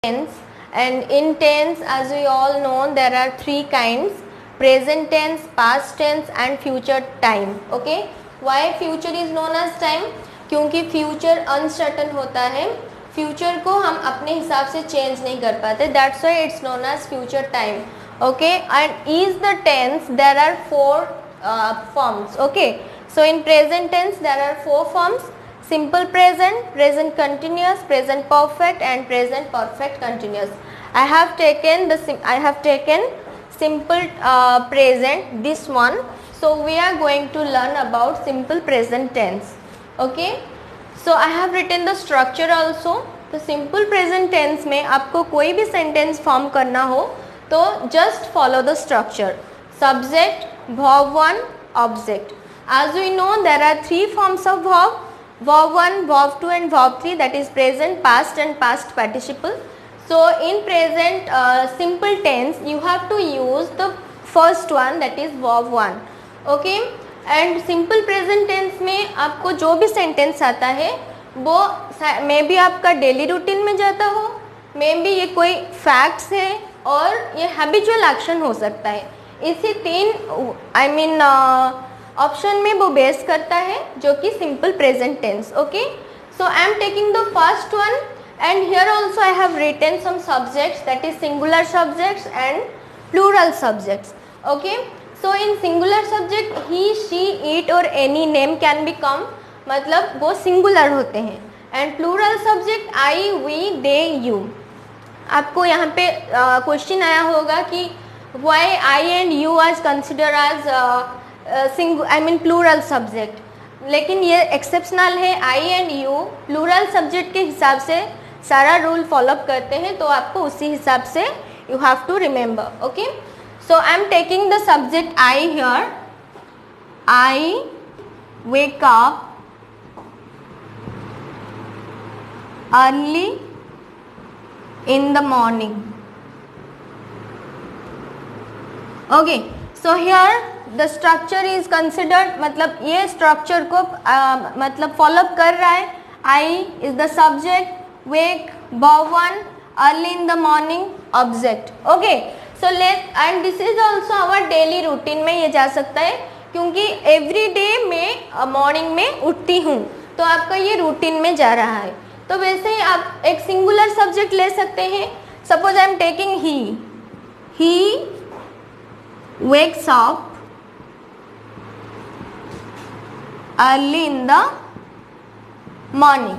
tense, and in tense, as we all know, there are three kinds: present tense, past tense and future time. Okay, why future is known as time? क्योंकि future uncertain होता है, future को हम अपने हिसाब से change नहीं कर पाते, that's why it's known as future time. Okay, and is the tense, there are four forms. Okay, so in present tense there are four forms: simple present, present continuous, present perfect and present perfect continuous. I have taken simple present, this one. So we are going to learn about simple present tense. Okay, so I have written the structure also. तो simple present tense में आपको कोई भी sentence form करना हो तो just follow the structure: subject, verb 1, object. As we know, there are three forms of verb: verb 1, verb 2 and verb 3, that is present, past and past participle. So in present simple tense you have to use the first one, that is verb 1. Okay, and simple present tense में आपको जो भी sentence आता है वो may be आपका daily routine में जाता हो, मे बी ये कोई फैक्ट्स है और ये हैबिचुअल एक्शन हो सकता है. इसी तीन ऑप्शन में वो बेस करता है जो कि simple present tense. Okay, so I am taking the first one and here also I have written some subjects, that is singular subjects and plural subjects. Okay, so in singular subject he, she, it और any name can be come, मतलब वो singular होते हैं. And plural subject I, we, they, you. आपको यहाँ पे question आया होगा कि why I and you are consider as plural subject, लेकिन ये एक्सेप्शनल है. आई एंड यू प्लूरल सब्जेक्ट के हिसाब से सारा रूल फॉलोअप करते हैं, तो आपको उसी हिसाब से you have to remember. Okay, so I am taking the subject I here. I wake up early in the morning. Okay, so here the structure is considered, मतलब ये structure को मतलब follow कर रहा है. I is the subject, wake, verb 1, early in the morning, object. Okay, so and this is also our daily routine में ये जा सकता है, क्योंकि every day मैं morning में उठती हूँ, तो आपका ये रूटीन में जा रहा है. तो वैसे ही आप एक सिंगुलर सब्जेक्ट ले सकते हैं. Suppose I am taking he wakes up early in the morning.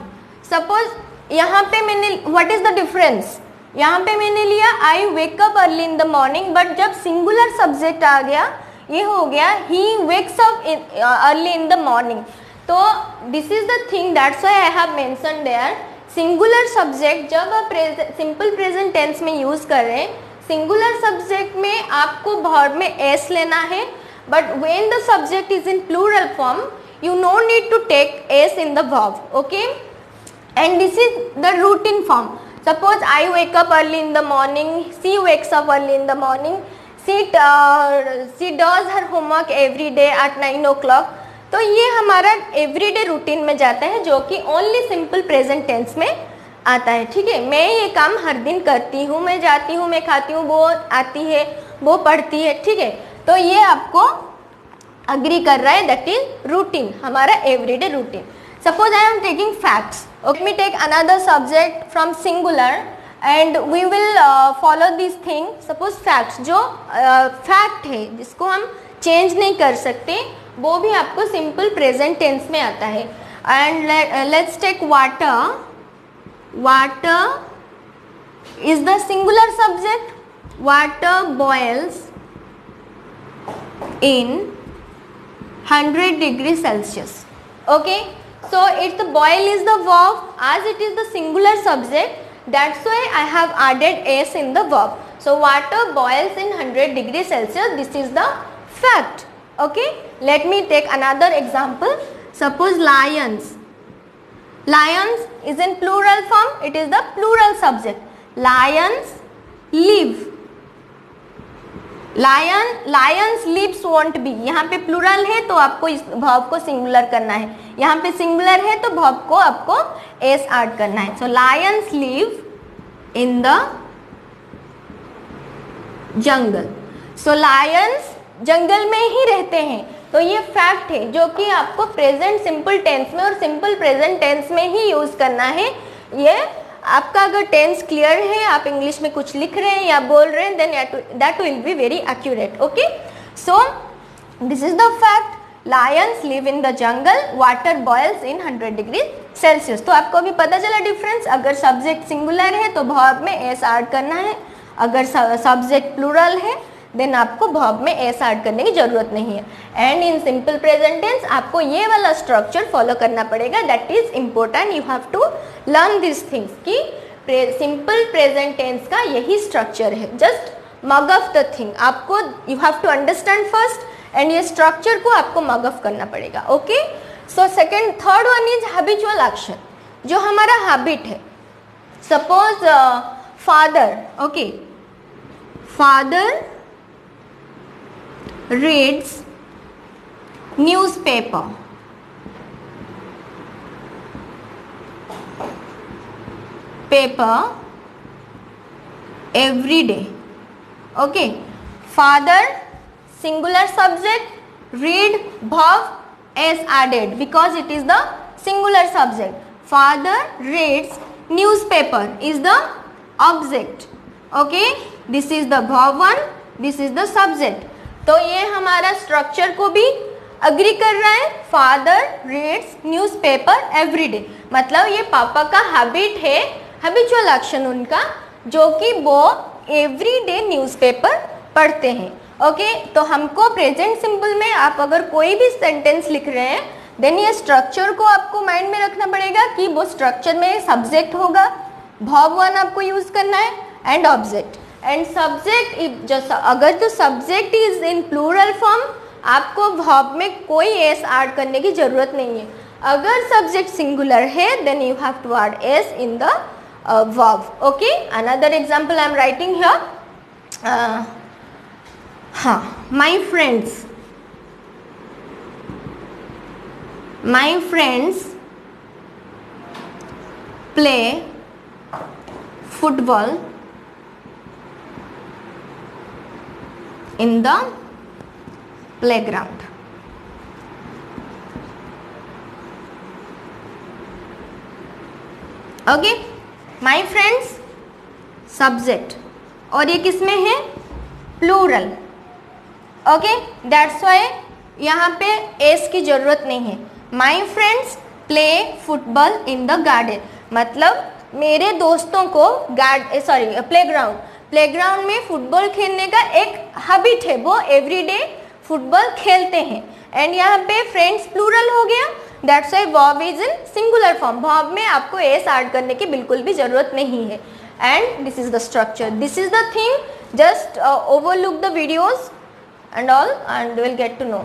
Suppose यहाँ पे मैंने, व्हाट इज द डिफरेंस, यहाँ पे मैंने लिया I wake up early in the morning, but जब सिंगुलर सब्जेक्ट आ गया ये हो गया he wakes up early in the morning. तो this is the thing, that's why I have mention there. Singular subject जब आप सिंपल प्रेजेंट टेंस में यूज कर रहे हैं, सिंगुलर सब्जेक्ट में आपको वर्ब में एस लेना है, but when the subject is in plural form you know need to take S in the verb. Okay, and this is the routine form. Suppose I wake up early in the morning, she wakes up early in the morning, she does her homework every day at 9 o'clock. तो ये हमारा everyday routine में जाता है, जो कि only simple present tense में आता है. ठीक है, मैं ये काम हर दिन करती हूँ, मैं जाती हूँ, मैं खाती हूँ, वो आती है, वो पढ़ती है. ठीक है, तो ये आपको अग्री कर रहा है, दैट इज रूटीन, हमारा everyday routine. Suppose I am taking facts. Okay, me take another subject from singular and we will follow this thing. Suppose facts, जो फैक्ट है जिसको हम चेंज नहीं कर सकते, वो भी आपको सिंपल प्रेजेंट टेंस में आता है. And let's take water. Water is the singular subject. Water boils in 100 degree Celsius. Okay, so it's the boil is the verb, as it is the singular subject, that's why I have added s in the verb. So water boils in 100 degree Celsius, this is the fact. Okay, let me take another example. Suppose lions. Lions is in plural form, it is the plural subject. Lions live. Lions lives won't be, यहाँ पे plural है तो आपको इस verb को singular करना है, यहाँ पे सिंगुलर है तो verb को आपको s ऐड करना है. So lions live in the jungle. So lions जंगल में ही रहते हैं. तो ये फैक्ट है जो कि आपको प्रेजेंट सिंपल टेंस में और सिंपल प्रेजेंट टेंस में ही यूज करना है. ये आपका अगर टेंस क्लियर है, आप इंग्लिश में कुछ लिख रहे हैं या बोल रहे हैं, then that will be very accurate. Okay, so this is the fact. Lions live in the jungle, water boils in 100 degree Celsius. तो आपको अभी पता चला डिफरेंस. अगर सब्जेक्ट सिंगुलर है तो वर्ब में एस ऐड करना है. अगर सब्जेक्ट प्लूरल है देन आपको वर्ब में एस ऐड करने की जरूरत नहीं है. And in simple present tense आपको ये वाला स्ट्रक्चर फॉलो करना पड़ेगा. That is important. You have to learn this things कि सिंपल प्रेजेंट टेंस का यही स्ट्रक्चर है. Just mug up the thing. आपको you have to understand first and ये स्ट्रक्चर को आपको मग अप करना पड़ेगा. Okay, so third one is habitual action. जो हमारा हैबिट है. Suppose father, okay, father reads newspaper. Every day. Okay, father singular subject, read verb as added because it is the singular subject. Father reads newspaper is the object. Okay, this is the verb one, this is the subject. तो ये हमारा structure को भी agree कर रहा है. Father reads newspaper every day, मतलब ये पापा का हैबिट है, हैबिचुअल एक्शन उनका, जो कि वो एवरी डे न्यूज़पेपर पढ़ते हैं. ओके, तो हमको प्रेजेंट सिंपल में आप अगर कोई भी सेंटेंस लिख रहे हैं देन ये स्ट्रक्चर को आपको माइंड में रखना पड़ेगा कि वो स्ट्रक्चर में सब्जेक्ट होगा, वर्ब वन आपको यूज़ करना है एंड ऑब्जेक्ट. एंड सब्जेक्ट जैसा अगर तो subject is in plural form आपको वर्ब में कोई एस ऐड करने की जरूरत नहीं है. अगर सब्जेक्ट सिंगुलर है then you have to add S in the verb. Okay, another example I am writing here. हाँ, my friends play football in the playground. Okay, my friends subject और ये किस में है? प्लूरल. ओके, दैट्स वाई यहाँ पे S की जरूरत नहीं है. My friends play football in the garden, मतलब मेरे दोस्तों को प्लेग्राउंड में फुटबॉल खेलने का एक हैबिट है, वो एवरीडे फुटबॉल खेलते हैं. एंड यहाँ पे फ्रेंड्स प्लूरल हो गया, that's why verb is in singular form. Verb में आपको एस ऐड करने की बिल्कुल भी जरूरत नहीं है. And this is the structure, this is the thing. Just overlook the videos and all and we'll get to know.